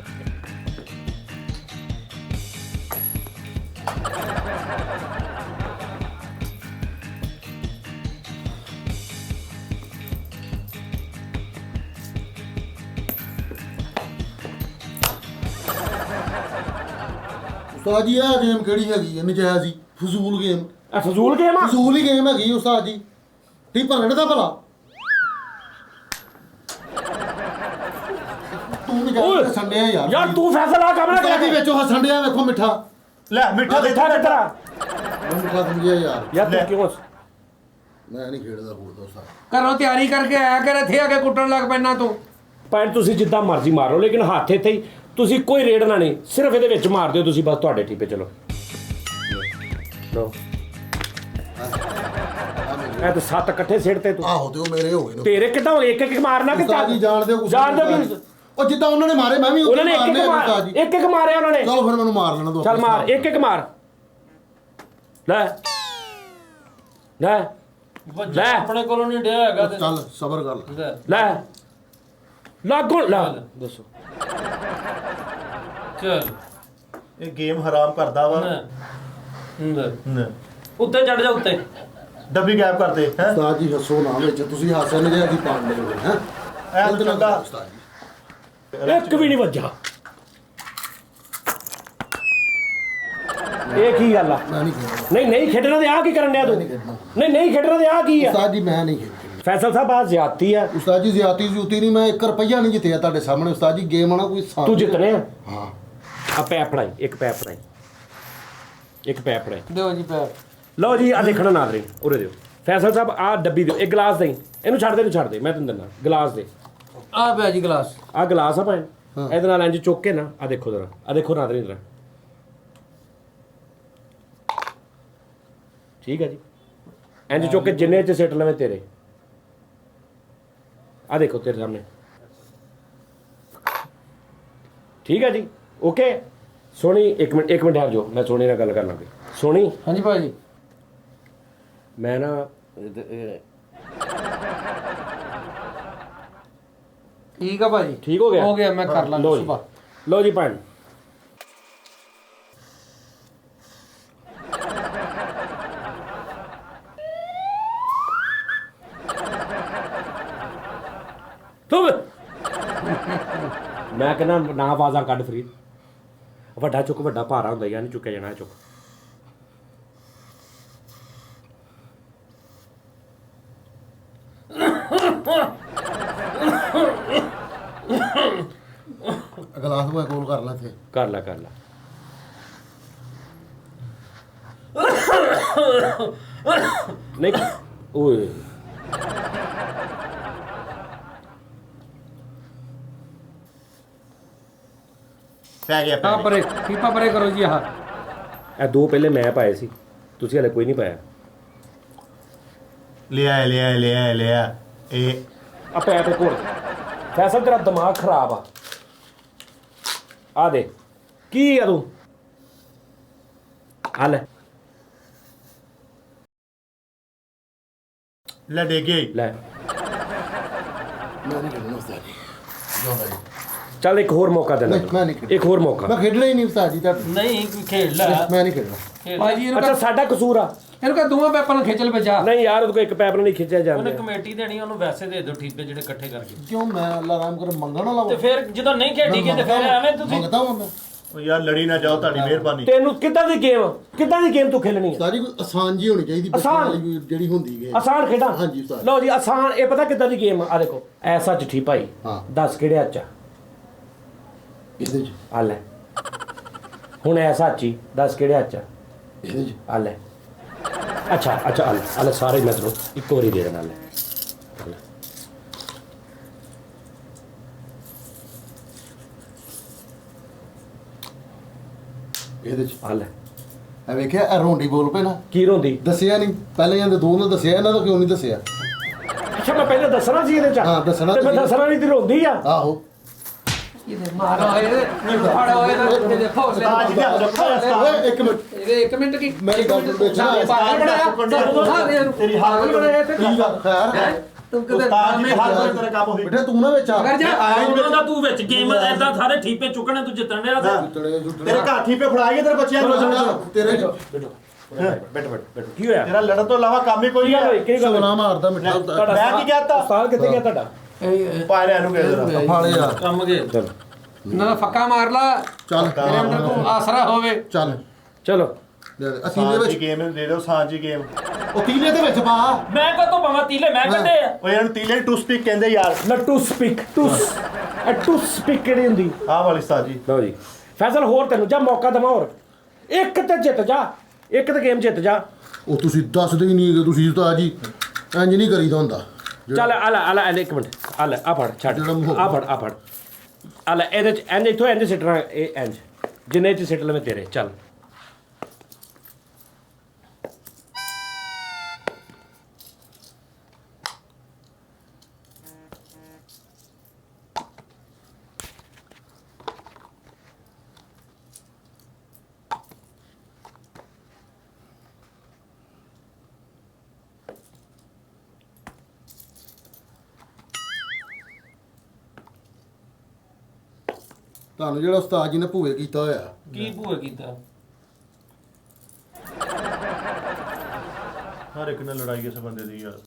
ਉਸਤਾਦ ਜੀ ਇਹ ਗੇਮ ਕਿਹੜੀ ਹੈਗੀ ਹੈ ਨਜਾਇਜ਼ ਹੀ ਫਜ਼ੂਲ ਗੇਮ ਆ ਫਜ਼ੂਲ ਗੇਮ ਆ ਫਜ਼ੂਲ ਹੀ ਗੇਮ ਹੈਗੀ ਉਸਤਾਦ ਜੀ ਟੀਪਾ ਲੜਦਾ ਭਲਾ ਤੂੰ ਨਜਾਇਜ਼ ਹੱਸਣ ਡਿਆ ਯਾਰ ਯਾਰ ਤੂੰ ਫੈਸਲਾ ਕੰਮ ਨਾ ਉਸਤਾਦ ਜੀ ਕਰ ਵਿੱਚੋਂ ਹੱਸਣ ਡਿਆ ਵੇਖੋ ਮਿੱਠਾ ਲੈ ਮਿੱਠਾ ਦੇ ਮਿੱਠਾ ਕਿੱਧਰ ਆ ਮੈਂ ਮਿੱਠਾ ਸਮਝਿਆ ਯਾਰ ਯਾਰ ਤੂੰ ਕਿਉਂ ਮੈਂ ਨਹੀਂ ਖੇਡਦਾ ਫੂਡਦਾ ਉਸਤਾਦ ਘਰੋਂ ਤਿਆਰੀ ਕਰਕੇ ਆਇਆ ਕਰ ਇੱਥੇ ਆ ਕੇ ਕੁੱਟਣ ਲੱਗ ਪੈਣਾ ਤੂੰ ਪੈਣ ਤੁਸੀਂ ਜਿੱਦਾਂ ਮਰਜ਼ੀ ਮਾਰ ਲਓ ਲੇਕਿਨ ਹੱਥ ਇੱਥੇ ਹੀ ਤੁਸੀਂ ਕੋਈ ਰੇੜਨਾ ਨਹੀਂ ਸਿਰਫ ਇਹਦੇ ਵਿੱਚ ਮਾਰ ਦਿਓ ਤੁਸੀਂ ਬਸ ਤੁਹਾਡੇ ਠੀਪੇ ਚਲੋ ਲੋ ਇਹ ਤਾਂ 7 ਇਕੱਠੇ ਸਿੱਟ ਤੇ ਤੂੰ ਆਹੋ ਤੇ ਉਹ ਮੇਰੇ ਹੋ ਗਏ ਨੇ ਤੇਰੇ ਕਿੱਦਾਂ ਹੋ ਗਏ? ਇੱਕ ਇੱਕ ਮਾਰਨਾ ਕਿ ਉਸਤਾਦ ਜੀ ਜਾਣਦੇ ਹੋ ਕੁਛ ਜਾਣਦੇ ਹੋ ਕਿ ਉਹ ਜਿੱਦਾਂ ਉਹਨਾਂ ਨੇ ਮਾਰੇ ਮੈਂ ਵੀ ਉਹਨਾਂ ਨੇ ਇੱਕ ਮਾਰਨੇ ਇੱਕ ਆ ਮਾਰ ਉਸਤਾਦ ਜੀ ਇੱਕ ਇੱਕ ਮਾਰਿਆ ਉਹਨਾਂ ਨੇ ਚਲੋ ਫਿਰ ਮੈਨੂੰ ਮਾਰ ਲੈਣਾ ਦੋ ਚੱਲ ਮਾਰ ਇੱਕ ਇੱਕ ਮਾਰ ਲੈ ਲੈ ਵੱਜਾ ਲੈ। ਆਪਣੇ ਕੋਲੋਂ ਨਹੀਂ ਡਿਆ ਹੈਗਾ ਤੇ ਚੱਲ ਸਬਰ ਕਰ ਲੈ ਲੈ, ਲੈ ਲਾਗੋ ਲਾ ਦੱਸੋ ਚੱਲ ਇਹ ਗੇਮ ਹਰਾਮ ਕਰਦਾ ਵਾ ਨਾ ਉੱਤੇ ਚੜ ਜਾ ਉੱਤੇ ਡੱਬੀ ਗੈਪ ਕਰਦੇ ਹੈ ਉਸਤਾਦ ਜੀ ਹੱਸੋ ਨਾ ਵਿੱਚ ਤੁਸੀਂ ਹਾਸੇ ਨਜਾਇਜ਼ ਹੀ ਪਾਣ ਦੇ ਹੋ ਹੈ ਐ ਤਾਂ ਚੰਗਾ ਉਸਤਾਦ ਜੀ ਇੱਕ ਵੀ ਨਹੀਂ ਵੱਜਾ ਇਹ ਕੀ ਗੱਲ ਆ ਮੈਂ ਨਹੀਂ ਖੇਡਦਾ ਨਹੀਂ ਖੇਡਣਾ ਤੇ ਆ ਕੀ ਕਰਨ ਡਿਆ ਤੂੰ ਨਹੀਂ ਖੇਡਣਾ ਨਹੀਂ ਖੇਡਣਾ ਤੇ ਆ ਕੀ ਆ ਉਸਤਾਦ ਜੀ ਮੈਂ ਨਹੀਂ ਖੇਡਦਾ ਫੈਸਲ ਸਾਹਿਬ ਆ ਜ਼ਿਆਦਤੀ ਆ ਉਸਤਾਦ ਜੀ ਜ਼ਿਆਤੀ ਜੂਤੀ ਨਹੀਂ ਮੈਂ 1 ਰੁਪਈਆ ਨਹੀਂ ਜਿੱਤਿਆ ਤੁਹਾਡੇ ਸਾਹਮਣੇ ਉਸਤਾਦ ਜੀ ਗੇਮ ਆਣਾ ਕੋਈ ਸਾਥ ਤੂੰ ਜਿੱਤਨੇ ਆ ਹਾਂ ਆ ਪੈਪ ਫੜਾਈ ਇੱਕ ਪੈਪ ਫੜਾਈ ਇੱਕ ਪੈਪ ਫੜਾਈ ਦਿਓ ਜੀ ਪੈਰ ਲਓ ਜੀ ਆ ਦੇਖਣਾ ਨਾਜ਼ਰੀਨ ਉਰੇ ਦਿਓ ਫੈਸਲ ਸਾਹਿਬ ਆ ਡੱਬੀ ਦਿਓ ਇੱਕ ਗਲਾਸ ਦੇਈ ਇਹਨੂੰ ਛੱਡ ਦੇ ਮੈਂ ਤੈਨੂੰ ਦਿੰਦਾ ਗਲਾਸ ਦੇ ਆ ਪਿਆ ਜੀ ਗਲਾਸ ਆ ਗਲਾਸ ਆ ਭਾਈ ਇਹਦੇ ਨਾਲ ਇੰਜ ਚੁੱਕ ਕੇ ਨਾ ਆ ਦੇਖੋ ਜ਼ਰਾ ਆ ਦੇਖੋ ਨਾਜ਼ਰੀਨ ਜ਼ਰਾ ਠੀਕ ਹੈ ਜੀ ਇੰਜ ਚੁੱਕ ਕੇ ਜਿੰਨੇ ਚ ਸਿੱਟ ਲਵੇਂ ਤੇਰੇ ਆ ਦੇਖੋ ਤੇਰੇ ਸਾਹਮਣੇ ਠੀਕ ਹੈ ਜੀ ਓਕੇ ਸੋਣੀ ਇੱਕ ਮਿੰਟ ਠਹਿਰ ਜਾਓ ਮੈਂ ਸੋਣੀ ਨਾਲ ਗੱਲ ਕਰਨਾ ਕੋਈ ਸੋਣੀ ਹਾਂਜੀ ਭਾਜੀ ਮੈਂ ਨਾ ਠੀਕ ਆ ਭਾਜੀ ਠੀਕ ਹੋ ਗਿਆ ਹੋ ਗਿਆ ਮੈਂ ਕਰ ਲਾਂਗਾ ਲਓ ਜੀ। ਸੁਬਾ ਲਓ ਜੀ ਭੈਣ ਤੂੰ ਮੈਂ ਕਹਿੰਦਾ ਨਾ ਆਵਾਜ਼ਾਂ ਕੱਢ ਫਰੀਦ ਵੱਡਾ ਚੁੱਕ ਵੱਡਾ ਭਾਰਾ ਹੁੰਦਾ ਯਾਰ ਨਹੀਂ ਚੁੱਕਿਆ ਜਾਣਾ ਇਹ ਚੁੱਕ ਗਲਾਸ ਮੈਂ ਕੋਲ ਕਰ ਲੈ ਇੱਥੇ ਕਰ ਲੈ ਨਹੀਂ ਓਏ ਪੈ ਗਿਆ ਹਾਂ ਪਰੇ ਪੀਪਾ ਪਰੇ ਕਰੋ ਜੀ ਆਹ ਇਹ ਦੋ ਪਹਿਲੇ ਮੈਂ ਪਾਏ ਸੀ ਤੁਸੀਂ ਹਲੇ ਕੋਈ ਨਹੀਂ ਪਾਇਆ ਲਿਆ ਇਹ ਆ ਪੈ ਤੇ ਘੋੜ ਫੈਸਲ ਤੇਰਾ ਦਿਮਾਗ ਖਰਾਬ ਆ ਦੇ ਕੀ ਆ ਤੂੰ ਆ ਲੈ ਲੈ ਦੇ ਗਈ ਲੈ ਮੈਂ ਨਹੀਂ ਖੇਡਣਾ ਉਸਤਾਦ ਜੀ ਜਾਓ ਭਾਈ ਚੱਲ ਇੱਕ ਹੋਰ ਮੌਕਾ ਦੇਣਾ ਨਹੀਂ, ਮੈਂ ਨਹੀਂ ਖੇਡਣਾ। ਇੱਕ ਹੋਰ ਮੌਕਾ ਮੈਂ ਖੇਡਣਾ ਹੀ ਨਹੀਂ ਉਸਤਾਦ ਜੀ ਤੁਹਾਡੇ ਨਹੀਂ ਕੋਈ ਖੇਡ ਲੈ ਮੈਂ ਨਹੀਂ ਖੇਡਣਾ ਭਾਜੀ ਇਹਨੂੰ ਅੱਛਾ ਸਾਡਾ ਕਸੂਰ ਆ ਇਹਨੂੰ ਕਹ ਦੋਵਾਂ ਪੈਪਾਂ ਨੂੰ ਖਿੱਚ ਲੈ ਬਚਾ ਨਹੀਂ ਯਾਰ ਉਹਦੇ ਕੋਲ ਇੱਕ ਪੈਪ ਨਾਲ ਨਹੀਂ ਖਿੱਚਿਆ ਉਹਨੇ ਜਾਂਦਾ ਕਮੇਟੀ ਦੇਣੀ ਉਹਨੂੰ ਵੈਸੇ ਦੇ ਦਿਓ ਠੀਪੇ ਜਿਹੜੇ ਇਕੱਠੇ ਕਰਕੇ ਕਿਉਂ ਮੈਂ ਅੱਲਾ ਰਾਮ ਕਰ ਮੰਗਣਾ ਤੇ ਲਾਵਾਂ ਫਿਰ ਜਦੋਂ ਨਹੀਂ ਖੇਡੀ ਗਏ ਤੇ ਫਿਰ ਐਵੇਂ ਤੁਸੀਂ ਮੰਗਦਾ ਹੁੰਦਾ ਉਹ ਯਾਰ ਲੜੀ ਨਾ ਜਾਓ ਤੁਹਾਡੀ ਮਿਹਰਬਾਨੀ ਤੈਨੂੰ ਕਿੱਦਾਂ ਦੀ ਗੇਮ ਤੂੰ ਖੇਲਣੀ ਹੈ ਸਾਰੀ ਕੋਈ ਆਸਾਨ ਜੀ ਹੋਣੀ ਚਾਹੀਦੀ ਬੱਚਿਆਂ ਆਸਾਨ? ਵਾਲੀ ਵੀ ਜਿਹੜੀ ਹੁੰਦੀ ਹੈ ਆਸਾਨ ਖੇਡਾਂ ਹਾਂਜੀ ਉਸਤਾਦ। ਲਓ ਜੀ ਆਸਾਨ ਇਹ ਪਤਾ ਕਿੱਦਾਂ ਦੀ ਗੇਮ ਆ ਦੇਖੋ ਐਸਾ ਚਿੱਠੀ ਭਾਈ ਹਾਂ। 10 ਕਿਹੜੇ ਹੱਥ ਚ ਆ? ਇਹਦੇ ਚ ਆ ਲੈ ਹੁਣ ਐਸਾ ਚੀ 10 ਕਿਹੜੇ ਹੱਥ ਚ ਆ? ਇਹਦੇ ਚ ਆ ਲੈ ਅੱਛਾ ਆ ਲੈ ਸਾਰੇ ਮੈਂ ਤੈਨੂੰ ਇੱਕ ਵਾਰੀ ਦੇ ਦੇਣਾ ਲੈ ਆ ਲੈ। ਇਹਦੇ ਚ ਆ ਲੈ ਆ ਵੇਖਿਆ ਇਹ ਰੋਂਡੀ ਬੋਲ ਪਏ ਨਾ ਕੀ ਰੋਂਦੀ ਦੱਸਿਆ ਨਹੀਂ ਪਹਿਲੇ ਜਾਂਦੇ ਦੋ ਨੇ ਦੱਸਿਆ ਇਹਨਾਂ ਦਾ ਕਿਉਂ ਨਹੀਂ ਦੱਸਿਆ ਅੱਛਾ ਮੈਂ ਪਹਿਲਾਂ ਦੱਸਣਾ ਸੀ ਇਹਦੇ ਚ ਹਾਂ, ਦੱਸਣਾ ਤੇ ਮੈਂ ਤੁਸੀਂ। ਦੱਸਣਾ ਨਹੀਂ ਤੇ ਰੋਂਦੀ ਆ ਆਹੋ ਇਹਦੇ ਮਾਰੋ ਇਹਦੇ ਫੜੋ ਇਹਦੇ ਹੌਸਲੇ ਉਸਤਾਦ ਜੀ ਧਿਆਨ ਰੱਖੋ ਉਸਤਾਦ ਓਏ ਇੱਕ ਮਿੰਟ ਇਹਦੇ 1 ਮਿੰਟ ਕੀ ਮੇਰੀ ਗੱਲ ਸੁਣ ਵੇਖਣਾ ਪਾਗਲ ਬਣਾਇਆ ਤੇਰੀ ਹਾਲਤ ਬਣਾਇਆ ਤੇ ਕੀ ਗੱਲ ਖੈਰ ਤੂੰ ਕਿਤੇ ਉਸਤਾਦ ਜੀ ਹਰ ਕੋਈ ਤੇਰਾ ਕੰਮ ਹੋਈ ਬੇਟਾ ਤੂੰ ਨਾ ਵਿੱਚ ਆ ਅਗਰ ਜਾ ਉਹਨਾਂ ਦਾ ਤੂੰ ਵਿੱਚ ਗੇਮ ਐਦਾਂ ਸਾਰੇ ਠੀਪੇ ਚੁੱਕਣੇ ਤੂੰ ਜਿੱਤਣ ਰਿਹਾ ਤੇਰੇ ਘਰ ਠੀਪੇ ਫੜਾਈਏ ਤੇਰੇ ਬੱਚਿਆਂ ਨੂੰ ਤੇਰੇ ਬੈਠ ਕੀ ਹੋਇਆ ਤੇਰਾ ਲੜਨ ਤੋਂ ਇਲਾਵਾ ਕੰਮ ਹੀ ਕੋਈ ਕੀ ਗੱਲ ਹੋਈ ਨਹੀਂ ਕੀ ਗੱਲ ਹੋਈ? ਸੋਨਾ ਮਾਰਦਾ ਮਿੱਠਾ ਤੁਹਾਡਾ ਮੈਂ ਕੀ ਕਹਿਤਾ? ਉਸਤਾਦ ਕਿੱਥੇ ਗਿਆ ਤੁਹਾਡਾ ਪਾਇਰਿਆਂ ਨੂੰ ਕਹਿ ਦੇਣਾ ਫਾਲੇ ਆ ਕੰਮ ਗਏ ਚਲੋ ਨਾ ਫੱਕਾ ਮਾਰ ਲਾ ਚੱਲ ਤੇਰੇ ਅੰਦਰ ਕੋਈ ਆਸਰਾ ਹੋਵੇ ਚੱਲ ਚਲੋ ਦੇ ਦੇ। ਅਸੀਂ ਦੇ ਸਾਂਝੀ ਵਿੱਚ ਗੇਮ ਦੇ ਦਿਓ ਸਾਂਝੀ ਗੇਮ ਉਹ ਤੀਲੇ ਦੇ ਵਿੱਚ ਪਾ ਮੈਂ ਕਦੋਂ ਪਾਵਾਂ ਤੀਲੇ ਮੈਂ ਕੱਢੇ ਆ ਉਹ ਇਹਨੂੰ ਤੀਲੇ ਟੂ ਸਪੀਕ ਕਹਿੰਦੇ ਯਾਰ ਲੱਟੂ ਸਪੀਕ ਟੂ ਸਪੀਕ ਕਿਹੜੀ ਹੁੰਦੀ ਆਹ ਵਾਲੀ ਉਸਤਾਦ ਜੀ ਲਓ ਜੀ ਫੈਸਲ ਹੋਰ ਤੈਨੂੰ ਜਾ ਮੌਕਾ ਦਵਾਂ ਹੋਰ ਇੱਕ ਤੇ ਜਿੱਤ ਜਾ ਇੱਕ ਤੇ ਗੇਮ ਜਿੱਤ ਜਾ ਉਹ ਤੁਸੀਂ ਦੱਸਦੇ ਹੀ ਨਹੀਂ ਤੁਸੀਂ ਉਸਤਾਦ ਜੀ ਇੰਜ ਨਹੀਂ ਕਰੀਦਾ ਹੁੰਦਾ ਚੱਲ ਆ ਲੈ ਇੱਕ ਮਿੰਟ ਆ ਲੈ ਆ ਫੜ ਛੱਡ ਜਿਹੜਾ ਮੂੰਹ- ਆ ਫੜ ਆ ਲੈ ਇਹਦੇ ਚ ਇੰਜ ਇੱਥੋਂ ਇੰਜ ਸਿੱਟਣਾ ਇਹ ਇੰਜ ਜਿੰਨੇ ਚ ਸਿੱਟ ਲਵੇਂ ਤੇਰੇ ਚੱਲ ਤੁਹਾਨੂੰ ਜਿਹੜਾ ਉਸਤਾਦ ਜੀ ਨੇ ਭੂਏ ਕੀਤਾ ਹੋਇਆ ਕੀ ਭੂਏ ਕੀਤਾ ਹਰ ਇੱਕ ਨਾਲ ਲੜਾਈ ਇਸ ਬੰਦੇ ਦੀ ਯਾਰ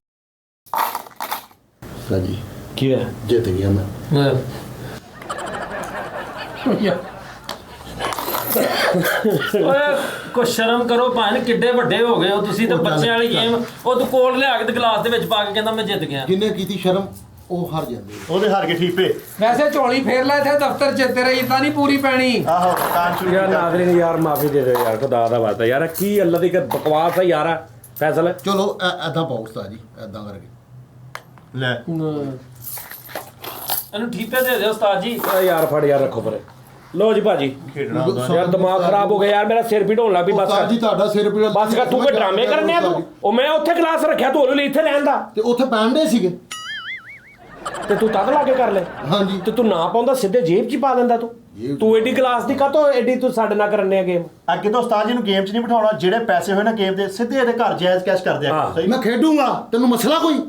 ਉਸਤਾਦ ਜੀ ਕੀ ਹੋਇਆ ਜਿੱਤ ਗਿਆ ਮੈਂ ਓਏ ਕੋ ਸ਼ਰਮ ਕਰੋ ਭਾਣ ਕਿੱਡੇ ਵੱਡੇ ਹੋ ਗਏ ਹੋ ਤੁਸੀਂ ਤੇ ਉਹ ਚੱਲ, ਬੱਚਿਆਂ ਵਾਲੀ ਗੇਮ ਉਹ ਤੂੰ ਕੋਲ ਲਿਆ ਕੇ ਤੇ ਗਲਾਸ ਦੇ ਵਿੱਚ ਪਾ ਕੇ ਕਹਿੰਦਾ ਮੈਂ ਜਿੱਤ ਗਿਆ ਜਿੰਨੇ ਕੀਤੀ ਸ਼ਰਮ ਉਹ ਹਾਰ ਜਾਂਦੇ ਉਹਦੇ ਹਾਰ ਕੇ ਠੀਪੇ ਵੈਸੇ ਝੋਲੀ ਫੇਰ ਲੈ ਇੱਥੇ ਦਫ਼ਤਰ ਚ ਤੇਰੇ ਇਦਾਂ ਨਹੀਂ ਪੂਰੀ ਪੈਣੀ ਆਹੋ ਕਾਂ ਸ਼ੁਰੂ ਯਾਰ ਕੀਤਾ ਨਾਜ਼ਰੀਨ ਯਾਰ ਮਾਫੀ ਦੇ ਦਿਓ ਯਾਰ ਖੁਦਾ ਦਾ ਵਾਸਤਾ ਯਾਰ ਕੀ ਅੱਲਾ ਦੀ ਬਕਵਾਸ ਹੈ ਯਾਰ ਫੈਸਲ ਚਲੋ ਐਦਾਂ ਪਾਓ ਉਸਤਾਦ ਜੀ ਐਦਾਂ ਕਰਕੇ ਲੈ ਇਹਨੂੰ ਠੀਪੇ ਦੇ ਦਿਓ ਉਸਤਾਦ ਜੀ ਯਾਰ ਫੜ ਯਾਰ ਰੱਖੋ ਪਰੇ ਲੋ ਜੀ ਭਾਜੀ ਖੇਡਣਾ ਹੁੰਦਾ ਯਾਰ ਦਿਮਾਗ ਖਰਾਬ ਹੋ ਗਿਆ ਯਾਰ ਮੇਰਾ ਸਿਰ ਪੀੜ ਹੋਣ ਲੱਗ ਪਈ ਬਸ ਉਸਤਾਦ ਜੀ ਤੁਹਾਡਾ ਸਿਰ ਪੀੜ ਬਸ ਕਰ ਤੂੰ ਕੋਈ ਡਰਾਮੇ ਕਰਨੇ ਆ ਤੂੰ ਉਹ ਮੈਂ ਉੱਥੇ ਕਲਾਸ ਰੱਖਿਆ ਤੂੰ ਉਹਨੂੰ ਇੱਥੇ ਲੈਣ ਦਾ ਤੇ ਉੱਥੇ ਪੈਣਦੇ ਸੀਗੇ ਤੇ ਤੂੰ ਤਦ ਲਾ ਕੇ ਕਰ ਲੈ ਹਾਂਜੀ ਤੇ ਤੂੰ ਨਾ ਪਾਉਂਦਾ ਸਿੱਧੇ ਜੇਬ 'ਚ ਹੀ ਪਾ ਦਿੰਦਾ ਤੂੰ ਐਡੀ ਕਲਾਸ ਦੀ ਕਾਤੋਂ ਐਡੀ ਤੂੰ ਸਾਡੇ ਨਾਲ ਕਰਨੇ ਆ ਗੇਮ ਅੱਗੇ ਤੋਂ ਉਸਤਾਦ ਜੀ ਨੂੰ ਗੇਮ 'ਚ ਨਹੀਂ ਬਿਠਾਉਣਾ ਜਿਹੜੇ ਪੈਸੇ ਹੋਏ ਨਾ ਗੇਮ ਦੇ ਸਿੱਧੇ ਇਹਦੇ ਘਰ ਜਾਇਜ਼ ਕੈਸ਼ ਕਰ ਦਿਆ ਹਾਂ। ਸਹੀ ਮੈਂ ਖੇਡੂੰਗਾ ਤੈਨੂੰ ਮਸਲਾ ਕੋਈ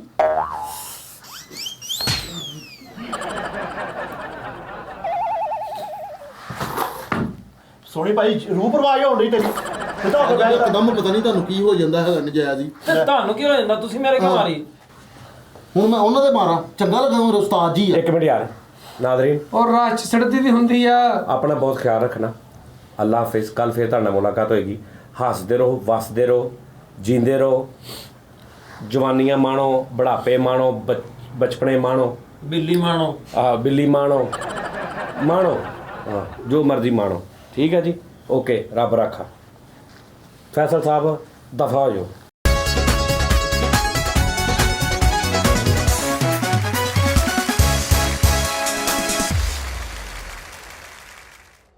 ਸੋਹਣੀ ਭਾਈ ਰੂਹ ਪਰਵਾਹ ਹੋਣ ਰਹੀ ਤੇਰੀ ਸਿੱਧਾ ਹੋ ਗਿਆ ਇੱਕਦਮ ਪਤਾ ਨਹੀਂ ਤੁਹਾਨੂੰ ਕੀ ਹੋ ਜਾਂਦਾ ਹੈਗਾ ਨਜਾਇਜ਼ ਹੀ ਤੇ ਤੁਹਾਨੂੰ ਕੀ ਹੋ ਜਾਂਦਾ ਤੁਸੀਂ ਮੇਰੇ ਕਿਉਂ ਮਾਰੀ ਹੁਣ ਮੈਂ ਉਹਨਾਂ ਦੇ ਮਾਰਾਂ ਚੰਗਾ ਲੱਗਾ ਮੇਰੇ ਉਸਤਾਦ ਜੀ ਆ ਇੱਕ ਮਿੰਟ ਯਾਰ ਨਾਜ਼ਰੀਨ ਔਰ ਰਾਹ ਚ ਸੜਦੀ ਦੀ ਹੁੰਦੀ ਆ ਆਪਣਾ ਬਹੁਤ ਖਿਆਲ ਰੱਖਣਾ ਅੱਲਾ ਹਾਫਿਜ਼ ਕੱਲ ਫੇਰ ਤੁਹਾਡੇ ਨਾਲ ਮੁਲਾਕਾਤ ਹੋਏਗੀ ਹੱਸਦੇ ਰਹੋ ਵਸਦੇ ਰਹੋ ਜੀਂਦੇ ਰਹੋ ਜਵਾਨੀਆਂ ਮਾਣੋ ਬੁਢਾਪੇ ਮਾਣੋ ਬਚਪਨੇ ਮਾਣੋ ਬਿੱਲੀ ਮਾਣੋ ਬਿੱਲੀ ਮਾਣੋ ਹਾਂ ਜੋ ਮਰਜ਼ੀ ਮਾਣੋ ਠੀਕ ਹੈ ਜੀ ਓਕੇ ਰੱਬ ਰਾਖਾ ਫੈਸਲ ਸਾਹਿਬ ਦਫਾ ਹੋ ਜਾਓ